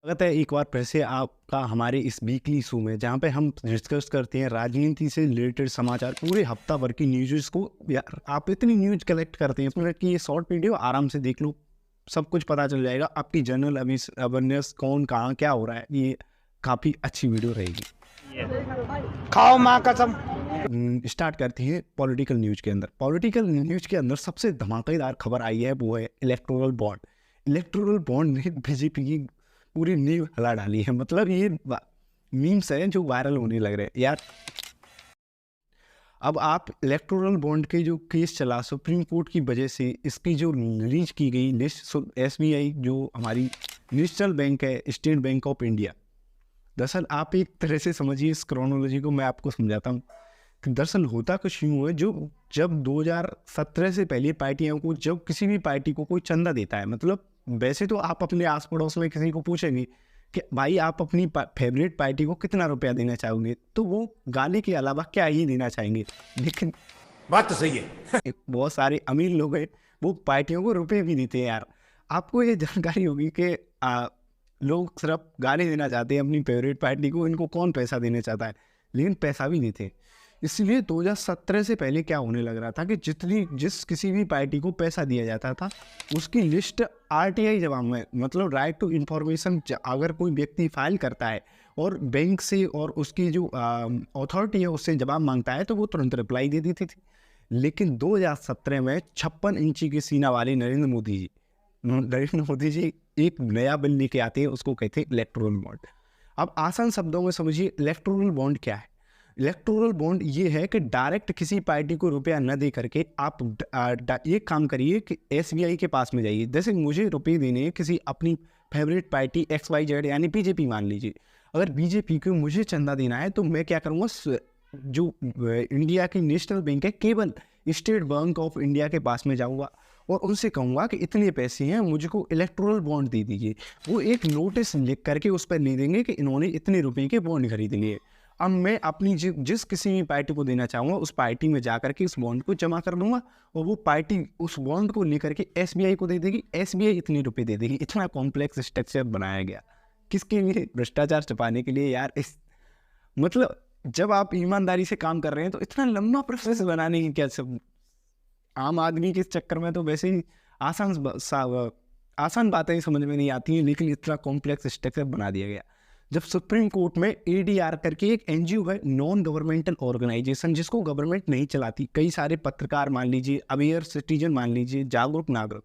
स्वागत है एक बार फिर से आपका हमारे इस वीकली शो में, जहाँ पे हम डिस्कस करते हैं राजनीति से रिलेटेड समाचार, पूरे हफ्ता भर की न्यूज़ को। यार आप इतनी न्यूज़ कलेक्ट करते हैं इसमें कि ये शॉर्ट वीडियो आराम से देख लो, सब कुछ पता चल जाएगा। आपकी जनरल अवेयरनेस कौन कहाँ क्या हो रहा है, ये काफ़ी अच्छी वीडियो रहेगी। खाओ माँ कसम। स्टार्ट करते हैं पॉलिटिकल न्यूज़ के अंदर। पॉलिटिकल न्यूज़ के अंदर सबसे धमाकेदार खबर आई है, वो है इलेक्टोरल बॉन्ड। इलेक्टोरल बॉन्ड ने बीजेपी की पूरी नींव हिला डाली है। मतलब ये मीम्स हैं जो वायरल होने लग रहे हैं यार। अब आप इलेक्टोरल बॉन्ड के जो केस चला सुप्रीम कोर्ट की वजह से, इसकी जो रिलीज की गई लिस्ट, एसबीआई जो हमारी नेशनल बैंक है, स्टेट बैंक ऑफ इंडिया। दरअसल आप एक तरह से समझिए इस क्रोनोलॉजी को, मैं आपको समझाता हूँ। दरअसल होता कुछ यूँ है, जो जब 2017 से पहले पार्टियों को, जब किसी भी पार्टी को कोई चंदा देता है, मतलब वैसे तो आप अपने आस पड़ोस में किसी को पूछेंगे कि भाई आप अपनी फेवरेट पार्टी को कितना रुपया देना चाहोगे, तो वो गाली के अलावा क्या ही देना चाहेंगे। लेकिन बात तो सही है। बहुत सारे अमीर लोग हैं, वो पार्टियों को रुपये भी देते हैं यार। आपको ये जानकारी होगी कि लोग सिर्फ गाली देना चाहते हैं अपनी फेवरेट पार्टी को, इनको कौन पैसा देना चाहता है, लेकिन पैसा भी देते हैं। इसलिए 2017 से पहले क्या होने लग रहा था कि जिस किसी भी पार्टी को पैसा दिया जाता था, उसकी लिस्ट आरटीआई जवाब में, मतलब राइट टू इन्फॉर्मेशन, अगर कोई व्यक्ति फाइल करता है और बैंक से और उसकी जो अथॉरिटी है उससे जवाब मांगता है, तो वो तुरंत रिप्लाई दे देती थी। लेकिन 2017 में 56 इंची के सीना वाले नरेंद्र मोदी जी एक नया बिल लेके आते हैं, उसको कहते हैं इलेक्टोरल बॉन्ड। अब आसान शब्दों में समझिए इलेक्टोरल बॉन्ड क्या है। इलेक्टोरल बॉन्ड ये है कि डायरेक्ट किसी पार्टी को रुपया न दे करके आप एक काम करिए कि एसबीआई के पास में जाइए। जैसे मुझे रुपये देने हैं किसी अपनी फेवरेट पार्टी XYZ यानी बीजेपी मान लीजिए। अगर बीजेपी को मुझे चंदा देना है तो मैं क्या करूँगा, जो इंडिया की नेशनल बैंक है, केवल स्टेट बैंक ऑफ इंडिया के पास में जाऊँगा और उनसे कहूँगा कि इतने पैसे हैं, मुझको इलेक्टोरल बॉन्ड दे दीजिए। वो एक नोटिस लिख करके उस पर ले देंगे कि इन्होंने इतने रुपए के बॉन्ड खरीद लिए। अब मैं अपनी जिस किसी भी पार्टी को देना चाहूँगा, उस पार्टी में जा करके उस बॉन्ड को जमा कर दूंगा और वो पार्टी उस बॉन्ड को लेकर के एसबीआई को दे देगी, एसबीआई इतने रुपए दे देगी। इतना कॉम्प्लेक्स स्ट्रक्चर बनाया गया किसके लिए? भ्रष्टाचार छुपाने के लिए यार। मतलब जब आप ईमानदारी से काम कर रहे हैं तो इतना लंबा प्रोसेस बनाने की क्या सब, आम आदमी के चक्कर में तो वैसे ही आसान बातें समझ में नहीं आती हैं, लेकिन इतना कॉम्प्लेक्स स्ट्रक्चर बना दिया गया। जब सुप्रीम कोर्ट में एडीआर करके एक एनजीओ है, नॉन गवर्नमेंटल ऑर्गेनाइजेशन, जिसको गवर्नमेंट नहीं चलाती, कई सारे पत्रकार मान लीजिए, अवेयर सिटीजन मान लीजिए, जागरूक नागरिक,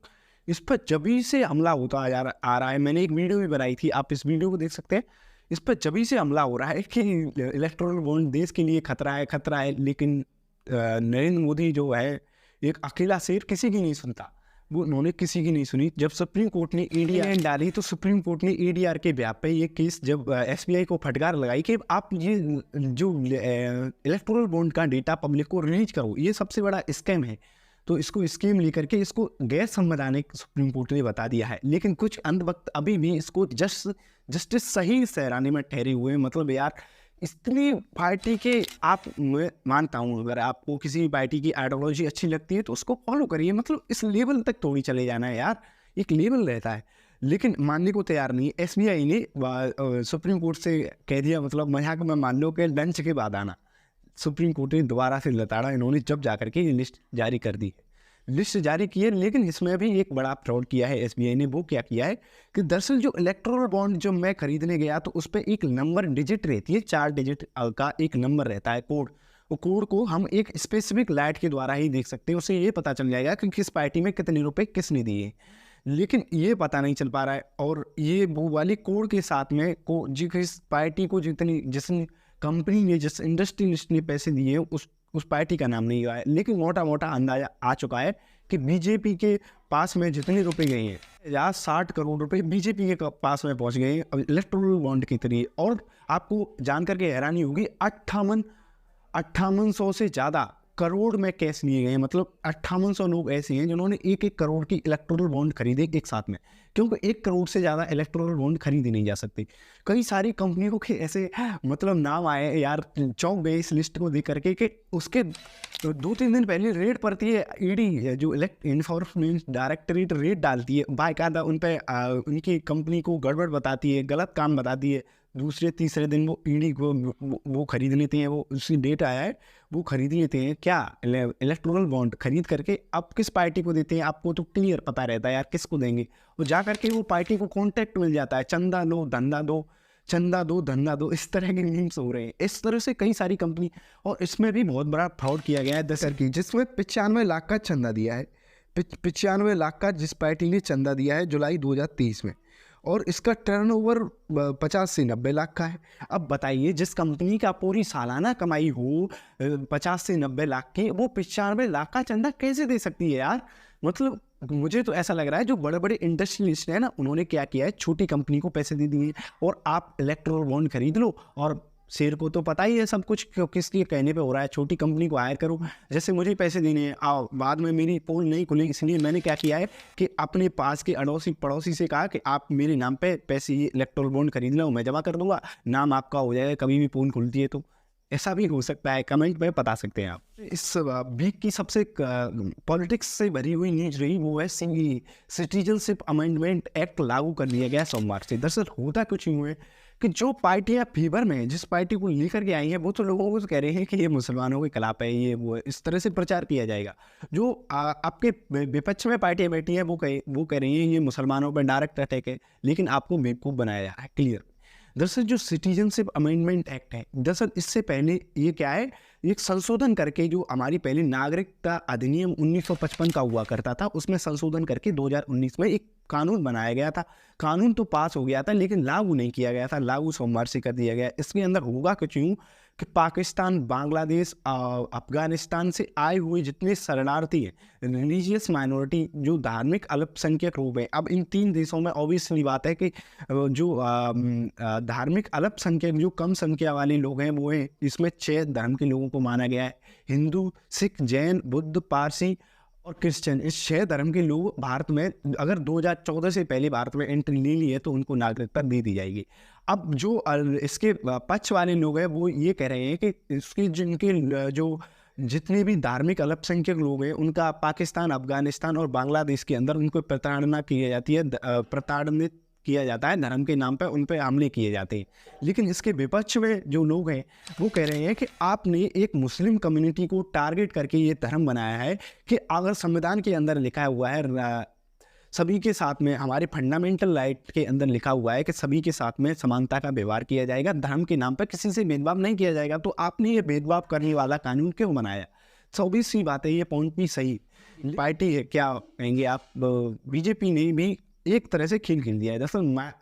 इस पर जभी से हमला होता आ रहा है। मैंने एक वीडियो भी बनाई थी, आप इस वीडियो को देख सकते हैं। इस पर जभी से हमला हो रहा है कि इलेक्टोरल बॉन्ड देश के लिए खतरा है, लेकिन नरेंद्र मोदी जो है एक अकेला शेर, किसी की नहीं सुनता। वो उन्होंने किसी की नहीं सुनी। जब सुप्रीम कोर्ट ने एडीआर डाली तो सुप्रीम कोर्ट ने एडीआर के ब्याह पे ये केस, जब एसबीआई को फटकार लगाई कि आप ये जो इलेक्टोरल बॉन्ड का डेटा पब्लिक को रिलीज करो, ये सबसे बड़ा स्कैम है, तो इसको स्कीम लेकर के इसको गैर संवैधानिक सुप्रीम कोर्ट ने बता दिया है। लेकिन कुछ अंध वक्त अभी भी इसको जस्टिस सही सहराने में ठहरे हुए हैं। मतलब यार इतनी पार्टी के, आप, मैं मानता हूँ अगर आपको किसी भी पार्टी की आइडियोलॉजी अच्छी लगती है तो उसको फॉलो करिए, मतलब इस लेवल तक थोड़ी चले जाना है यार, एक लेवल रहता है। लेकिन मानने को तैयार नहीं है। एसबीआई ने सुप्रीम कोर्ट से कह दिया, मतलब मजाक में मान लो कि लंच के बाद आना। सुप्रीम कोर्ट ने दोबारा से लताड़ा, इन्होंने जब जा करके ये लिस्ट जारी कर दी है, लिस्ट जारी की है। लेकिन इसमें भी एक बड़ा फ्रॉड किया है एसबीआई ने। वो क्या किया है कि दरअसल जो इलेक्टोरल बॉन्ड जो मैं खरीदने गया तो उस पर एक नंबर डिजिट रहती है, 4 डिजिट का एक नंबर रहता है, कोड। वो कोड को हम एक स्पेसिफिक लाइट के द्वारा ही देख सकते हैं, उससे ये पता चल जाएगा कि किस पार्टी में कितने रुपए किसने दिए। लेकिन ये पता नहीं चल पा रहा है। और ये वो वाले कोड के साथ में जिस पार्टी को जिस कंपनी ने, जिस इंडस्ट्रियलिस्ट ने पैसे दिए, उस पार्टी का नाम नहीं आया है। लेकिन मोटा मोटा अंदाजा आ चुका है कि बीजेपी के पास में जितने रुपए गए हैं, 60 करोड़ रुपए बीजेपी के पास में पहुंच गए हैं इलेक्टोरल बॉन्ड के जरिए। और आपको जान करके हैरानी होगी, 5800 से ज़्यादा करोड़ में कैश लिए गए हैं। मतलब 5800 लोग ऐसे हैं जिन्होंने 1-1 करोड़ की इलेक्टोरल बॉन्ड खरीदे एक साथ में। क्योंकि 1 करोड़ से ज़्यादा इलेक्टोरल बॉन्ड खरीदे नहीं जा सकते। कई सारी कंपनियों के ऐसे मतलब नाम आए यार, चौंक गए इस लिस्ट को देख करके कि उसके 2-3 दिन पहले रेड पड़ती है, ईडी जो इन्फोर्समेंट डायरेक्टरेट रेड डालती है, बाकायदा उन पे उनकी कंपनी को गड़बड़ बताती है, गलत काम बताती है। दूसरे तीसरे दिन वो ईडी को वो खरीद लेते हैं, वो उसकी डेट आया है वो खरीद लेते हैं क्या इलेक्टोरल बॉन्ड खरीद करके। अब किस पार्टी को देते हैं आपको तो क्लियर पता रहता है यार किसको देंगे, और जा करके वो पार्टी को कॉन्टैक्ट मिल जाता है, चंदा दो धंधा दो, चंदा दो धंधा दो, इस तरह के मीम्स हो रहे हैं। इस तरह से कई सारी कंपनी, और इसमें भी बहुत बड़ा फ्रॉड किया गया है 10 की, जिसमें 95 लाख का चंदा दिया है। 95 लाख का जिस पार्टी ने चंदा दिया है जुलाई 2023 में, और इसका टर्नओवर 50 से 90 लाख का है। अब बताइए जिस कंपनी का पूरी सालाना कमाई हो 50 से 90 लाख की, वो 95 लाख का चंदा कैसे दे सकती है यार। मतलब मुझे तो ऐसा लग रहा है जो बड़े बड़े इंडस्ट्रियलिस्ट हैं ना, उन्होंने क्या किया है, छोटी कंपनी को पैसे दे दिए और आप इलेक्टोरल बॉन्ड खरीद लो, और शेर को तो पता ही है सब कुछ किसके कहने पे हो रहा है, छोटी कंपनी को हायर करो। जैसे मुझे पैसे देने हैं, आओ बाद में मेरी पोल नहीं खुली, इसलिए मैंने क्या किया है कि अपने पास के अड़ोसी पड़ोसी से कहा कि आप मेरे नाम पे पैसे इलेक्टोरल बॉन्ड खरीद लो, मैं जमा कर दूंगा, नाम आपका हो जाएगा, कभी भी पोल खुलती है तो। ऐसा भी हो सकता है, कमेंट में बता सकते हैं आप। इस वीक की सबसे पॉलिटिक्स से भरी हुई न्यूज रही वो है सिटीजनशिप अमेंडमेंट एक्ट लागू कर दिया गया सोमवार से। दरअसल होता कुछ यूँ है कि जो पार्टियां फेवर में हैं, जिस पार्टी को लेकर के आई हैं, वो तो लोगों को कह रहे हैं कि ये मुसलमानों के खिलाफ है, ये वो, इस तरह से प्रचार किया जाएगा। जो आपके विपक्ष में पार्टियां बैठी हैं वो कह रही हैं ये मुसलमानों पर डायरेक्ट अटैक है, लेकिन आपको बेवकूफ़ बनाया जा रहा है। क्लियर। दरअसल जो सिटीजनशिप अमेंडमेंट एक्ट है, दरअसल इससे पहले ये क्या है, एक संशोधन करके जो हमारी पहले नागरिकता अधिनियम 1955 का हुआ करता था, उसमें संशोधन करके 2019 में एक कानून बनाया गया था। कानून तो पास हो गया था लेकिन लागू नहीं किया गया था, लागू सोमवार से कर दिया गया। इसके अंदर होगा कुछ यूँ कि पाकिस्तान, बांग्लादेश, अफगानिस्तान से आए हुए जितने शरणार्थी हैं, रिलीजियस माइनॉरिटी, जो धार्मिक अल्पसंख्यक लोग हैं, अब इन 3 देशों में ऑब्वियसली बात है कि जो धार्मिक अल्पसंख्यक, जो कम संख्या वाले लोग हैं वो हैं, इसमें 6 धर्म के लोगों को माना गया है, हिंदू, सिख, जैन, बुद्ध, पारसी और क्रिश्चियन। इस 6 धर्म के लोग भारत में अगर 2014 से पहले भारत में एंट्री ले ली है तो उनको नागरिकता दे दी जाएगी। अब जो इसके पक्ष वाले लोग हैं वो ये कह रहे हैं कि इसके जो जितने भी धार्मिक अल्पसंख्यक लोग हैं उनका पाकिस्तान, अफगानिस्तान और बांग्लादेश के अंदर उनको प्रताड़ना की जाती है, प्रताड़ित किया जाता है, धर्म के नाम पर उन पर हमले किए जाते हैं। लेकिन इसके विपक्ष में जो लोग हैं वो कह रहे हैं कि आपने एक मुस्लिम कम्युनिटी को टारगेट करके ये धर्म बनाया है कि अगर संविधान के अंदर लिखा हुआ है सभी के साथ में, हमारे फंडामेंटल राइट के अंदर लिखा हुआ है कि सभी के साथ में समानता का व्यवहार किया जाएगा, धर्म के नाम पर किसी से भेदभाव नहीं किया जाएगा, तो आपने ये भेदभाव करने वाला कानून क्यों बनाया। 24वीं बात है, ये पॉइंट भी सही पार्टी है, क्या कहेंगे आप, बीजेपी ने भी एक तरह से खेल दिया है। दरअसल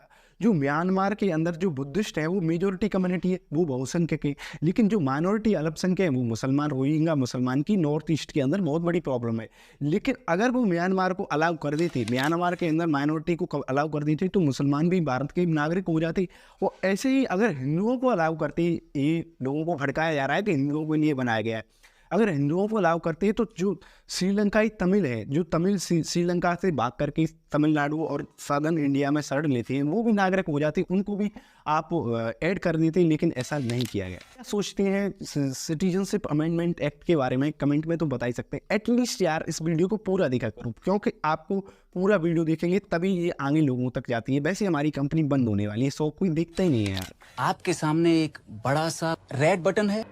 जो म्यांमार के अंदर जो बुद्धिस्ट है वो मेजोरिटी कम्युनिटी है, वो बहुसंख्यक है, लेकिन जो माइनॉरिटी अल्पसंख्यक है वो मुसलमान, रोहिंग्या मुसलमान की नॉर्थ ईस्ट के अंदर बहुत बड़ी प्रॉब्लम है। लेकिन अगर वो म्यांमार को अलाउ कर देती, म्यांमार के अंदर माइनॉरिटी को अलाउ कर देती तो मुसलमान भी भारत के नागरिक हो जाते। वो ऐसे ही अगर हिंदुओं को अलाउ करती, ये लोगों को भड़काया जा रहा है कि हिंदुओं के लिए बनाया गया है, अगर हिंदुओं को अलाउ करते हैं तो जो श्रीलंकाई तमिल है, जो तमिल श्रीलंका से भाग करके तमिलनाडु और सदर्न इंडिया में शरण लेते हैं, वो भी नागरिक हो जाते, उनको भी आप ऐड कर देते, लेकिन ऐसा नहीं किया गया। क्या सोचते हैं सिटीजनशिप अमेंडमेंट एक्ट के बारे में, कमेंट में तो बता ही सकते हैं। एटलीस्ट यार इस वीडियो को पूरा देखा करो, क्योंकि आपको पूरा वीडियो देखेंगे तभी ये आगे लोगों तक जाती है। वैसे हमारी कंपनी बंद होने वाली है, सो कोई देखता ही नहीं है यार। आपके सामने एक बड़ा सा रेड बटन है,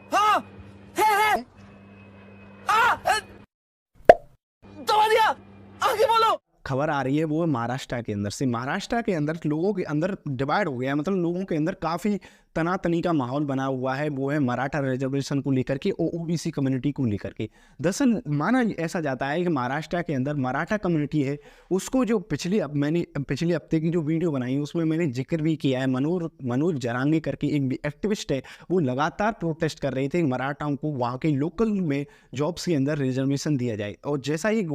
दबा दिया, आगे बोलो। खबर आ रही है वो है महाराष्ट्र के अंदर से। महाराष्ट्र के अंदर लोगों के अंदर डिवाइड हो गया है, मतलब लोगों के अंदर काफ़ी तनातनी का माहौल बना हुआ है, वो है मराठा रिजर्वेशन को लेकर के, ओबीसी कम्युनिटी को लेकर के। दरअसल माना ऐसा जाता है कि महाराष्ट्र के अंदर मराठा कम्युनिटी है, उसको जो मैंने पिछले हफ्ते की जो वीडियो बनाई उसमें मैंने जिक्र भी किया है। मनोज जरांगे करके एक एक्टिविस्ट है, वो लगातार प्रोटेस्ट कर रहे थे मराठाओं को वहाँ के लोकल में जॉब्स के अंदर रिजर्वेशन दिया जाए। और जैसा ही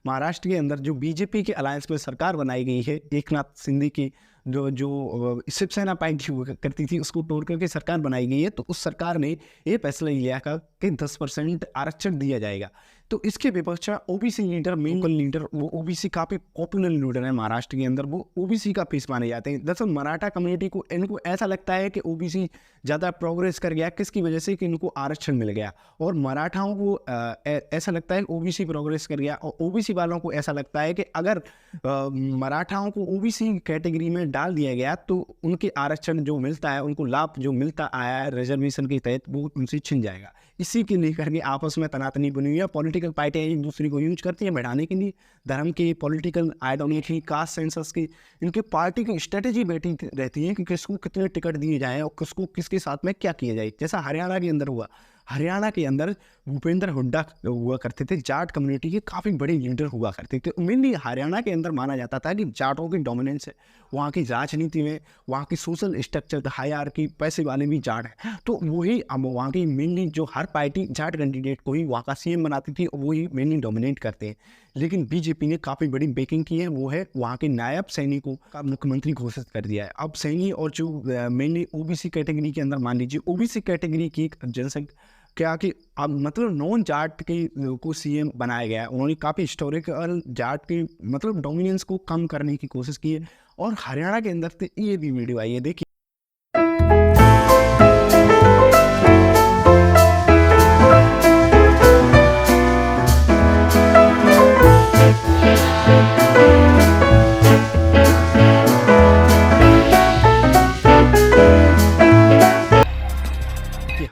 महाराष्ट्र के अंदर जो बीजेपी के अलायंस में सरकार बनाई गई है, एकनाथ शिंदे की जो शिवसेना पार्टी हुआ करती थी उसको तोड़ करके सरकार बनाई गई है, तो उस सरकार ने ये फैसला लिया कि 10% आरक्षण दिया जाएगा। तो इसके विपक्ष में ओबीसी लीडर, मेन लीडर, वो ओबीसी काफ़ी पॉपुलर लीडर है महाराष्ट्र के अंदर, वो ओबीसी का फेस माने जाते हैं। दरअसल मराठा कम्युनिटी को, इनको ऐसा लगता है कि ओबीसी ज़्यादा प्रोग्रेस कर गया, किसकी वजह से, कि इनको आरक्षण मिल गया। और मराठाओं को ऐसा लगता है कि ओबीसी प्रोग्रेस कर गया, और ओबीसी वालों को ऐसा लगता है कि अगर मराठाओं को ओबीसी कैटेगरी में डाल दिया गया तो उनके आरक्षण जो मिलता है, उनको लाभ जो मिलता आया है रिजर्वेशन के तहत, वो उनसे छिन जाएगा। इसी के लेकर के आपस में तनातनी बनी हुई है। पॉलिटिकल पार्टियां एक दूसरे को यूज करती हैं बढ़ाने के लिए, धर्म की, पॉलिटिकल आइडियोलॉजी, कास्ट सेंसस की, इनके पार्टी की स्ट्रेटेजी बैठी रहती है कि किसको कितने टिकट दिए जाएं और किसको किसके साथ में क्या किया जाए। जैसा हरियाणा के अंदर हुआ, हरियाणा के अंदर भूपेंद्र हुड्डा हुआ करते थे, जाट कम्युनिटी के काफ़ी बड़े लीडर हुआ करते थे। मेनली हरियाणा के अंदर माना जाता था कि जाटों की डोमिनेंस है वहाँ की राजनीति में, वहाँ की सोशल स्ट्रक्चर, हायरार्की, पैसे वाले भी जाट हैं। तो वही अब वहाँ की मेनली जो हर पार्टी जाट कैंडिडेट को ही वहाँ का सीएम बनाती थी, वही मेनली डोमिनेट करते हैं। लेकिन बीजेपी ने काफ़ी बड़ी बैकिंग की है, वो है वहाँ के नायब सैनी को का मुख्यमंत्री घोषित कर दिया है। अब सैनी और जो मेनली ओबीसी कैटेगरी के अंदर, मान लीजिए ओबीसी कैटेगरी की जनसंख्या क्या कि अब मतलब नॉन जाट के को सीएम बनाया गया है। उन्होंने काफ़ी हिस्टोरिकल जाट के मतलब डोमिनेंस को कम करने की कोशिश की है। और हरियाणा के अंदर से ये भी वीडियो आई है, देखिए।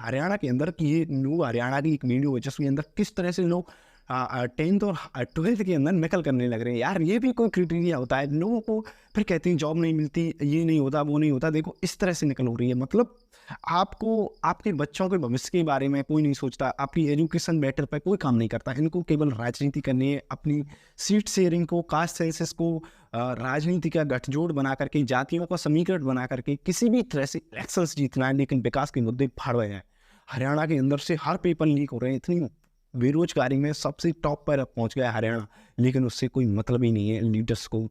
हरियाणा के अंदर की ये न्यू हरियाणा की एक वीडियो है जिसके अंदर किस तरह से लोग 10th और 12th के अंदर नकल करने लग रहे हैं। यार ये भी कोई क्राइटेरिया होता है? लोगों को फिर कहते हैं जॉब नहीं मिलती, ये नहीं होता, वो नहीं होता। देखो इस तरह से नकल हो रही है। मतलब आपको आपके बच्चों के भविष्य के बारे में कोई नहीं सोचता, आपकी एजुकेशन मैटर पर कोई काम नहीं करता। इनको केवल राजनीति करनी है, अपनी सीट शेयरिंग को, कास्ट सेंसस को राजनीति का गठजोड़ बना करके, जातियों का समीकरण बना करके किसी भी तरह से इलेक्शंस जीतना है, लेकिन विकास के मुद्दे फाड़ रहे हैं। हरियाणा के अंदर से हर पेपर लीक हो रहे हैं, इतनी बेरोजगारी में सबसे टॉप पर पहुंच गया हरियाणा, लेकिन उससे कोई मतलब ही नहीं है। लीडर्स को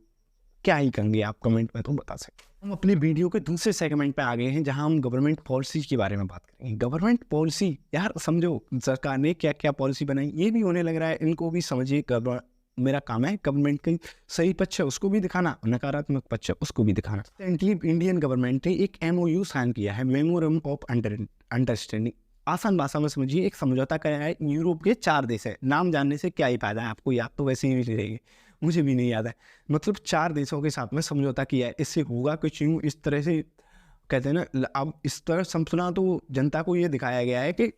क्या ही कहेंगे आप, कमेंट में तो बता सकते। हम अपने वीडियो के दूसरे सेगमेंट पे आ गए हैं जहां हम गवर्नमेंट पॉलिसी के बारे में बात करेंगे। गवर्नमेंट पॉलिसी, यार समझो सरकार ने क्या क्या पॉलिसी बनाई, ये भी होने लग रहा है। इनको भी समझिए, मेरा काम है गवर्नमेंट का सही पक्ष है उसको भी दिखाना, नकारात्मक पक्ष है उसको भी दिखाना। इंडियन गवर्नमेंट ने एक MOU साइन किया है, मेमोरेंडम ऑफ अंडरस्टैंडिंग। आसान भाषा में समझिए, एक समझौता कराया है। यूरोप के 4 देश है, नाम जानने से क्या ही फायदा है, आपको याद तो वैसे ही नहीं रहेगी, मुझे भी नहीं याद है। मतलब 4 देशों के साथ में समझौता किया है। इससे होगा कुछ यूँ, इस तरह से कहते हैं ना। अब इस तरह समझना तो जनता को ये दिखाया गया है कि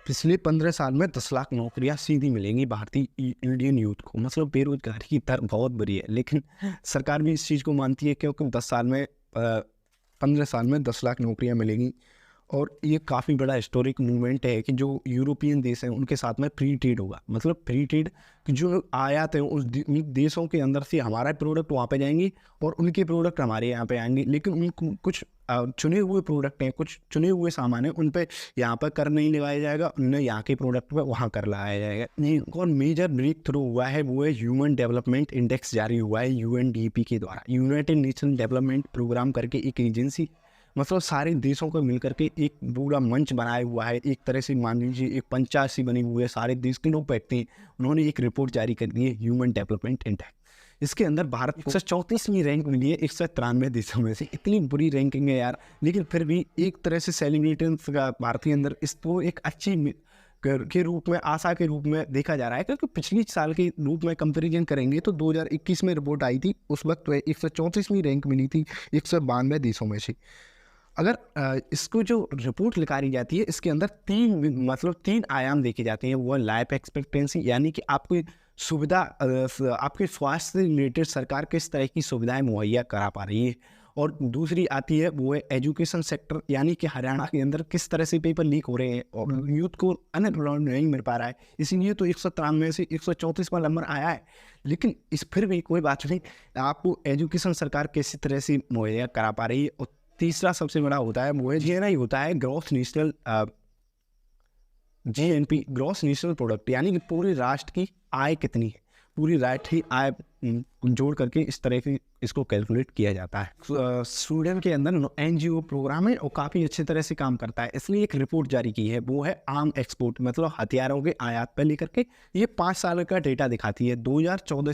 पिछले 15 साल में 10 लाख नौकरियां सीधी मिलेंगी भारतीय इंडियन यूथ को। मतलब बेरोजगारी की दर बहुत बड़ी है, लेकिन सरकार भी इस चीज़ को मानती है क्योंकि 15 साल में 10 लाख नौकरियां मिलेंगी। और ये काफ़ी बड़ा हिस्टोरिक मूवमेंट है कि जो यूरोपियन देश हैं उनके साथ में फ्री ट्रेड होगा। मतलब फ्री ट्रेड कि जो आयात है उन देशों के अंदर से हमारा प्रोडक्ट वहाँ पे जाएंगे और उनके प्रोडक्ट हमारे यहाँ पे आएंगे। लेकिन उनको कुछ चुने हुए प्रोडक्ट हैं, कुछ चुने हुए सामान हैं, उन पे यहाँ पर कर नहीं लगाया जाएगा, उन्हें यहाँ के प्रोडक्ट पे वहाँ कर लगाया जाएगा। नहीं, और मेजर ब्रेक थ्रू हुआ है वो है ह्यूमन डेवलपमेंट इंडेक्स जारी हुआ है UNDP के द्वारा। यूनाइटेड नेशन डेवलपमेंट प्रोग्राम करके एक एजेंसी, मतलब सारे देशों को मिलकर के एक पूरा मंच बनाया हुआ है। एक तरह से मान लीजिए एक पंचायत सी बनी हुई है, सारे देश के लोग बैठते हैं। उन्होंने एक रिपोर्ट जारी कर दी है, ह्यूमन डेवलपमेंट इंडेक्स। इसके अंदर भारत को 134वीं रैंक मिली है 193 देशों में से। इतनी बुरी रैंकिंग है यार, लेकिन फिर भी एक तरह से सेलिब्रिटीज का भारतीय अंदर इसको एक अच्छी के रूप में, आशा के रूप में देखा जा रहा है। क्योंकि पिछले साल के रूप में कंपैरिजन करेंगे तो 2021 में रिपोर्ट आई थी, उस वक्त 134वीं रैंक मिली थी 192 देशों में से। अगर इसको जो रिपोर्ट निकाली जाती है, इसके अंदर 3 आयाम देखे जाते हैं। वो लाइफ एक्सपेक्टेंसी, यानी कि आपकी सुविधा, आपके स्वास्थ्य से रिलेटेड सरकार किस तरह की सुविधाएं मुहैया करा पा रही है। और दूसरी आती है वो है एजुकेशन सेक्टर, यानी कि हरियाणा के अंदर किस तरह से पेपर लीक हो रहे हैं और यूथ को अनएम्प्लॉयमेंट नहीं मिल पा रहा है। इसीलिए तो 193 से 134 पर नंबर आया है। लेकिन इस फिर भी कोई बात नहीं, आपको एजुकेशन सरकार किसी तरह से मुहैया करा पा रही है। और तीसरा सबसे बड़ा होता है वो GNI होता है, gross national GNP, gross national product, यानी कि पूरे राष्ट्र की आय कितनी है। पूरी राष्ट्र की आय जोड़ करके इस तरह की इसको कैलकुलेट किया जाता है। स्वीडन के अंदर एनजीओ प्रोग्राम है और काफ़ी अच्छी तरह से काम करता है, इसलिए एक रिपोर्ट जारी की है, वो है आर्म एक्सपोर्ट, मतलब हथियारों के आयात पर लेकर के। ये 5 साल का डेटा दिखाती है, 2014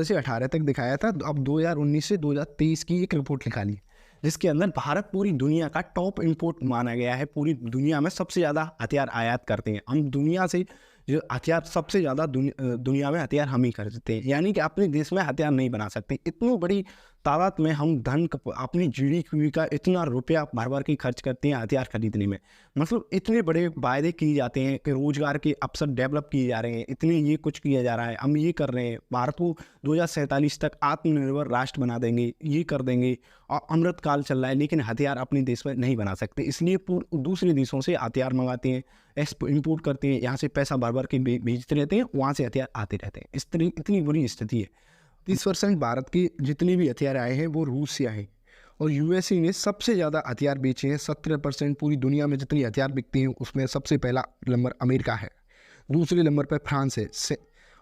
से 18 तक दिखाया था, अब 2019 से 2023 की एक रिपोर्ट निकाली जिसके अंदर भारत पूरी दुनिया का टॉप इंपोर्ट माना गया है। पूरी दुनिया में सबसे ज़्यादा हथियार आयात करते हैं हम, दुनिया से जो हथियार सबसे ज़्यादा दुनिया में हथियार हम ही खरीदते हैं, यानी कि अपने देश में हथियार नहीं बना सकते। इतनी बड़ी तादाद में हम धन अपनी जीडीपी का इतना रुपया भर भर के खर्च करते हैं हथियार खरीदने में, मतलब इतने बड़े वायदे किए जाते हैं कि रोजगार के अवसर डेवलप किए जा रहे हैं, इतने ये कुछ किया जा रहा है, हम ये कर रहे हैं, भारत को 2047 तक आत्मनिर्भर राष्ट्र बना देंगे, ये कर देंगे, और अमृत काल चल रहा है, लेकिन हथियार अपने देश में नहीं बना सकते, इसलिए दूसरे देशों से हथियार मंगाते हैं, इंपोर्ट करते हैं, यहाँ से पैसा भर भर के भेजते रहते हैं, वहाँ से हथियार आते रहते हैं। इस तरह इतनी बुरी स्थिति है। 30% भारत के जितने भी हथियार आए हैं वो रूस से आए, और यूएसए ने सबसे ज़्यादा हथियार बेचे हैं। 17% पूरी दुनिया में जितनी हथियार बिकते हैं उसमें सबसे पहला नंबर अमेरिका है, दूसरे नंबर पर फ्रांस है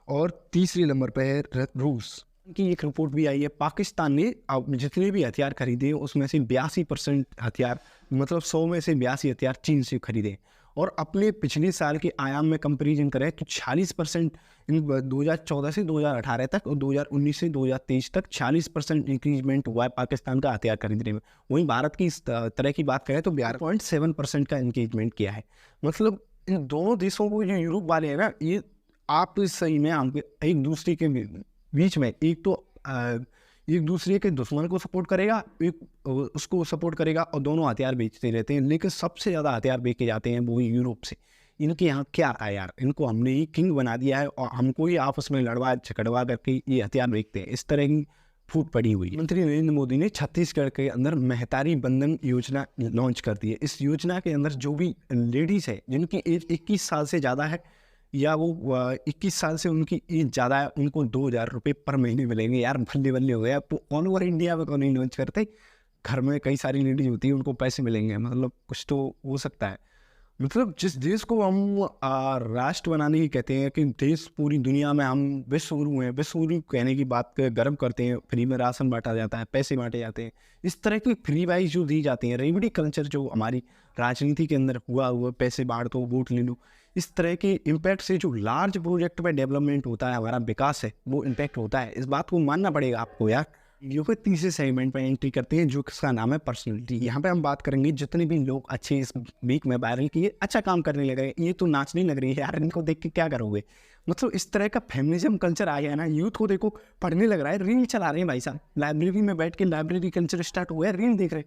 और तीसरे नंबर पर है रूस की एक रिपोर्ट भी आई है। पाकिस्तान ने अब जितने भी हथियार खरीदे उसमें से 82% हथियार, मतलब 100 में से 82 हथियार चीन से खरीदे, और अपने पिछले साल के आयाम में कंपैरिजन करें तो 46% इन 2014 से 2018 तक और 2019 से 2023 तक 46% इंक्रीजमेंट हुआ है पाकिस्तान का हथियार खरीदने में। वहीं भारत की इस तरह की बात करें तो 12.7% का इंक्रीजमेंट किया है। मतलब इन दोनों देशों को जो यूरोप वाले हैं ना, ये आप सही में हम एक दूसरे के बीच में एक दूसरे के दुश्मन को सपोर्ट करेगा, एक उसको सपोर्ट करेगा, और दोनों हथियार बेचते रहते हैं, लेकिन सबसे ज़्यादा हथियार बेचे जाते हैं वो यूरोप से। इनके यहाँ क्या था यार, इनको हमने ही किंग बना दिया है और हमको ही आपस में लड़वा झगड़वा करके ये हथियार बेचते हैं, इस तरह की फूट पड़ी हुई है। मंत्री नरेंद्र मोदी ने छत्तीसगढ़ के अंदर महतारी बंधन योजना लॉन्च कर दी है। इस योजना के अंदर जो भी लेडीज़ है जिनकी एज 21 साल से ज़्यादा है या वो 21 साल से उनकी एज ज़्यादा है, उनको 2000 रुपये पर महीने मिलेंगे। यार बल्ले बल्ले हो गया, तो ऑल ओवर इंडिया में कौन नहीं लॉन्च करते, घर में कई सारी लेडीज होती है उनको पैसे मिलेंगे, मतलब कुछ तो हो सकता है। मतलब जिस देश को हम राष्ट्र बनाने की कहते हैं कि देश पूरी दुनिया में हम विश्व गुरु हैं, विश्व गुरु कहने की बात गर्व करते हैं, फ्री में राशन बांटा जाता है, पैसे बांटे जाते हैं, इस तरह की फ्री वाइज जो दी जाती हैं, रेवड़ी कल्चर जो हमारी राजनीति के अंदर हुआ पैसे बांट दो वोट ले लो, इस तरह के इम्पैक्ट से जो लार्ज प्रोजेक्ट पे डेवलपमेंट होता है, हमारा विकास है, वो इम्पैक्ट होता है। इस बात को मानना पड़ेगा आपको यार। वीडियो के तीसरे सेगमेंट पर एंट्री करते हैं जो किसका नाम है पर्सनैलिटी। यहाँ पे हम बात करेंगे जितने भी लोग अच्छे इस वीक में वायरल किए, अच्छा काम करने लगे, ये तो नाचने लग रही है यार, इनको देख के क्या करोगे। मतलब इस तरह का फेमिनिज्म कल्चर आ गया है ना, यूथ को देखो पढ़ने लग रहा है, रील चला रहे हैं भाई साहब, लाइब्रेरी में बैठ के लाइब्रेरी कल्चर स्टार्ट हुआ है, रील देख रहे।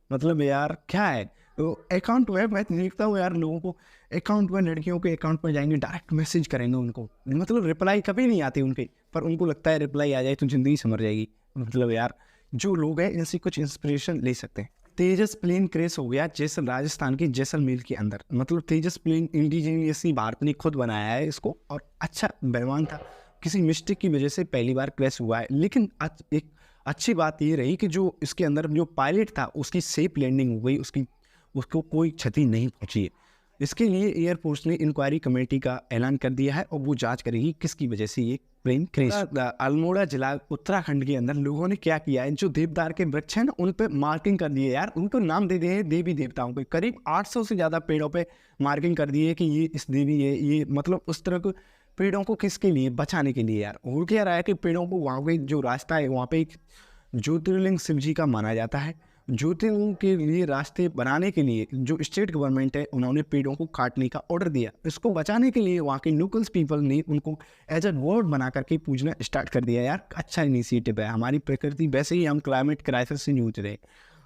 मतलब यार क्या है, तो अकाउंट में मैं देखता हूँ यार लोगों को अकाउंट में, लड़कियों के अकाउंट में जाएंगे डायरेक्ट मैसेज करेंगे उनको, मतलब रिप्लाई कभी नहीं आती उनके, पर उनको लगता है रिप्लाई आ जाए तो ज़िंदगी संवर जाएगी। मतलब यार जो लोग हैं इनसे कुछ इंस्पिरेशन ले सकते हैं। तेजस प्लेन क्रैश हो गया राजस्थान के जैसलमेर के अंदर। मतलब तेजस प्लेन इंडिजीनियसली भारत ने खुद बनाया है इसको, और अच्छा बेईमान था, किसी मिस्टेक की वजह से पहली बार क्रैश हुआ है। लेकिन एक अच्छी बात ये रही कि जो इसके अंदर जो पायलट था उसकी सेफ लैंडिंग हो गई, उसको कोई क्षति नहीं पहुंची है। इसके लिए एयरफोर्स ने इंक्वायरी कमेटी का ऐलान कर दिया है और वो जांच करेगी किसकी वजह से ये प्लेन क्रैश। अल्मोड़ा जिला उत्तराखंड के अंदर लोगों ने क्या किया है, जो देवदार के वृक्ष हैं ना उन पे मार्किंग कर दिए यार, उनको नाम दे दिए हैं देवी देवताओं पे। करीब 800 से ज़्यादा पेड़ों पे मार्किंग कर दी है कि ये इस देवी है, ये मतलब उस तरह के पेड़ों को किसके लिए, बचाने के लिए यार। हो क्या रहा है कि पेड़ों को वहाँ पे जो रास्ता है वहाँ पे एक ज्योतिर्लिंग शिव जी का माना जाता है, ज्योतिर्लिंग के लिए रास्ते बनाने के लिए जो स्टेट गवर्नमेंट है उन्होंने पेड़ों को काटने का ऑर्डर दिया। इसको बचाने के लिए वहाँ के लोकल्स पीपल ने उनको एज ए वर्ड बना करके पूजना स्टार्ट कर दिया यार। अच्छा इनिशिएटिव है। हमारी प्रकृति, वैसे ही हम क्लाइमेट क्राइसिस से जूझ रहे हैं,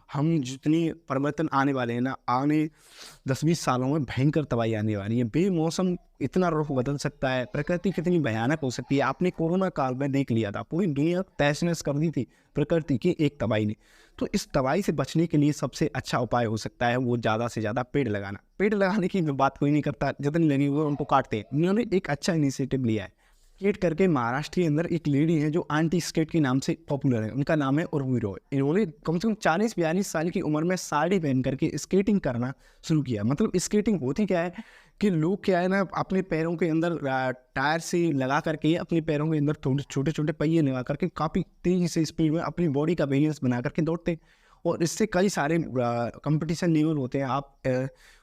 हम जितनी परिवर्तन आने वाले हैं ना, आने 10-20 सालों में भयंकर तबाही आने वाली है। बेमौसम इतना रुख बदल सकता है, प्रकृति कितनी भयानक हो सकती है। आपने कोरोना काल में देख लिया था, पूरी दुनिया तहस नहस कर दी थी प्रकृति की एक तबाही ने। तो इस तबाही से बचने के लिए सबसे अच्छा उपाय हो सकता है वो ज़्यादा से ज़्यादा पेड़ लगाना। पेड़ लगाने की बात कोई नहीं करता, जितने लगे हुए उनको काटते हैं। उन्होंने एक अच्छा इनिशिएटिव लिया है। स्केट करके महाराष्ट्र के अंदर एक लेडी है जो आंटी स्केट के नाम से पॉपुलर है, उनका नाम है उर्वी रॉय। इन्होंने कम से कम 40-42 साल की उम्र में साड़ी पहन करके स्केटिंग करना शुरू किया। मतलब स्केटिंग होती क्या है कि लोग क्या है ना, अपने पैरों के अंदर टायर से लगा करके, अपने पैरों के अंदर थोड़े छोटे छोटे पहिए लगा करके काफ़ी तेज़ी से स्पीड में अपनी बॉडी का बैलेंस बना करके दौड़ते हैं। और इससे कई सारे कंपटीशन लेवल होते हैं। आप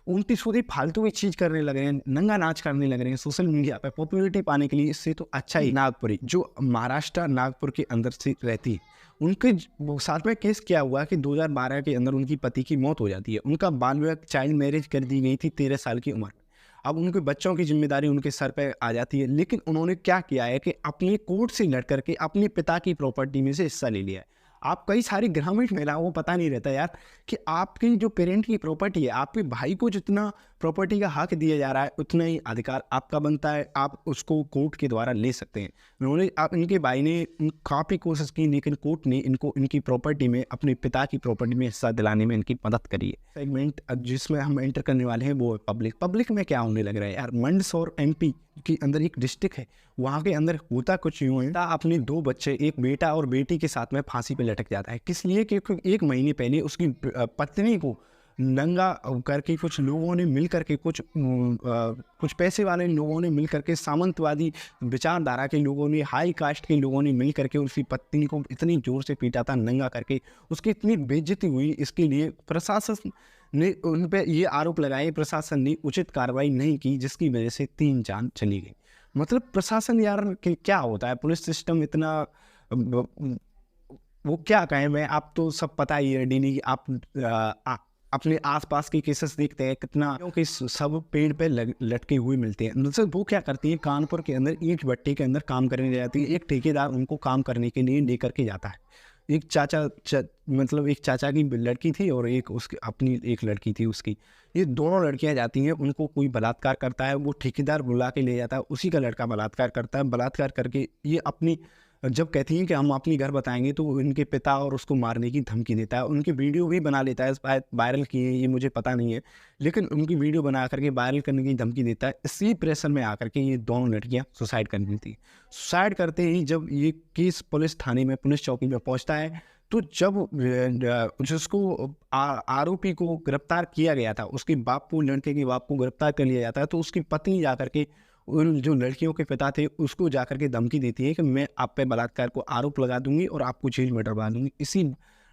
उल्टी सीधी फालतू की चीज़ करने लग रहे हैं, नंगा नाच करने लग रहे हैं सोशल मीडिया पे पॉपुलैरिटी पाने के लिए। इससे तो अच्छा ही नागपुरी जो महाराष्ट्र नागपुर के अंदर से रहती है, उनके साथ में केस क्या हुआ कि 2012 के अंदर उनकी पति की मौत हो जाती है। उनका बाल विवाह, चाइल्ड मैरिज कर दी गई थी 13 साल की उम्र। अब उनके बच्चों की जिम्मेदारी उनके सर पे आ जाती है। लेकिन उन्होंने क्या किया है कि अपने कोर्ट से लड़ करके अपने पिता की प्रॉपर्टी में से हिस्सा ले लिया है। आप कई सारी ग्रामीण महिलाओं को पता नहीं रहता यार कि आपकी जो पेरेंट की प्रॉपर्टी है, आपके भाई को जितना प्रॉपर्टी का हक दिया जा रहा है उतना ही अधिकार आपका बनता है, आप उसको कोर्ट के द्वारा ले सकते हैं। उन्होंने आप इनके भाई ने काफ़ी कोशिश की, लेकिन कोर्ट ने इनको इनकी प्रॉपर्टी में, अपने पिता की प्रॉपर्टी में हिस्सा दिलाने में इनकी मदद करी है। सेगमेंट जिसमें हम एंटर करने वाले हैं वो है पब्लिक में क्या होने लग रहा है यार। मंदसौर MP के अंदर एक डिस्ट्रिक्ट है, वहाँ के अंदर होता कुछ यूँ है, अपने 2 बच्चे, एक बेटा और बेटी के साथ में फांसी पे लटक जाता है। किस लिए? क्योंकि 1 महीने पहले उसकी पत्नी को नंगा करके कुछ लोगों ने मिल करके, कुछ पैसे वाले लोगों ने मिल करके, सामंतवादी विचारधारा के लोगों ने, हाई कास्ट के लोगों ने मिल करके उसकी पत्नी को इतनी जोर से पीटा था नंगा करके, उसकी इतनी बेइज्जती हुई। इसके लिए प्रशासन ने उन पे ये आरोप लगाए, प्रशासन ने उचित कार्रवाई नहीं की, जिसकी वजह से 3 जान चली गई। मतलब प्रशासन यार क्या होता है, पुलिस सिस्टम इतना वो क्या कहें मैं, आप तो सब पता ही है डेली आप अपने आसपास के केसेस देखते हैं कितना, क्योंकि सब पेड़ पे लटके हुए मिलते हैं। मतलब वो क्या करती है, कानपुर के अंदर ईंट भट्टे के अंदर काम करने जाती है। एक ठेकेदार उनको काम करने के लिए लेकर के जाता है। एक मतलब एक चाचा की लड़की थी और एक उसकी अपनी एक लड़की थी उसकी, ये दोनों लड़कियां जाती हैं। उनको कोई बलात्कार करता है, वो ठेकेदार बुला के ले जाता है, उसी का लड़का बलात्कार करता है। बलात्कार करके ये अपनी, जब कहती हैं कि हम अपनी घर बताएंगे, तो इनके पिता और उसको मारने की धमकी देता है। उनकी वीडियो भी बना लेता है, वायरल किए ये मुझे पता नहीं है, लेकिन उनकी वीडियो बना करके वायरल करने की धमकी देता है। इसी प्रेशर में आकर के ये दोनों लड़कियां सुसाइड कर ली थी। सुसाइड करते ही जब ये केस पुलिस थाने में, पुलिस चौकी में पहुंचता है, तो जब जिसको आरोपी को गिरफ्तार किया गया था, उसके बाप को, लड़के के बाप को गिरफ्तार कर लिया जाता है, तो उसकी पत्नी जा करके उन जो लड़कियों के पिता थे उसको जाकर के धमकी देती है कि मैं आप पे बलात्कार को आरोप लगा दूंगी और आपको जेल में डलवा दूंगी। इसी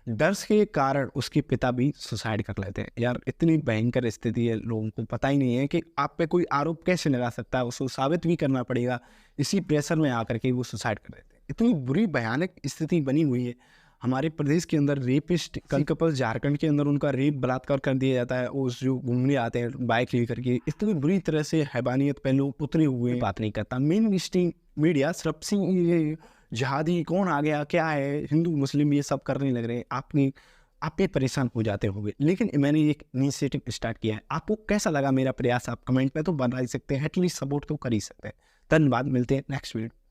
डर के कारण उसके पिता भी सुसाइड कर लेते हैं। यार इतनी भयंकर स्थिति है, लोगों को पता ही नहीं है कि आप पे कोई आरोप कैसे लगा सकता है, उसको साबित भी करना पड़ेगा। इसी प्रेशर में आकर के वो सुसाइड कर लेते हैं। इतनी बुरी भयानक स्थिति बनी हुई है हमारे प्रदेश के अंदर। रेपिस्ट कल कपल झारखंड के अंदर उनका रेप बलात्कार कर दिया जाता है, उस जो घूमने आते हैं बाइक लेकर के, इतनी बुरी तरह से हैवानियत पे लोग उतरे हुए बात नहीं करता। मेन स्ट्रीम मीडिया सिर्फ ये जिहादी कौन आ गया, क्या है, हिंदू मुस्लिम ये सब करने लग रहे हैं, आप पे परेशान हो जाते होंगे। लेकिन मैंने एक इनिशिएटिव स्टार्ट किया है। आपको कैसा लगा मेरा प्रयास, आप कमेंट में तो बता ही सकते हैं, एटलीस्ट सपोर्ट तो कर ही सकते हैं। धन्यवाद, मिलते हैं नेक्स्ट वीडियो।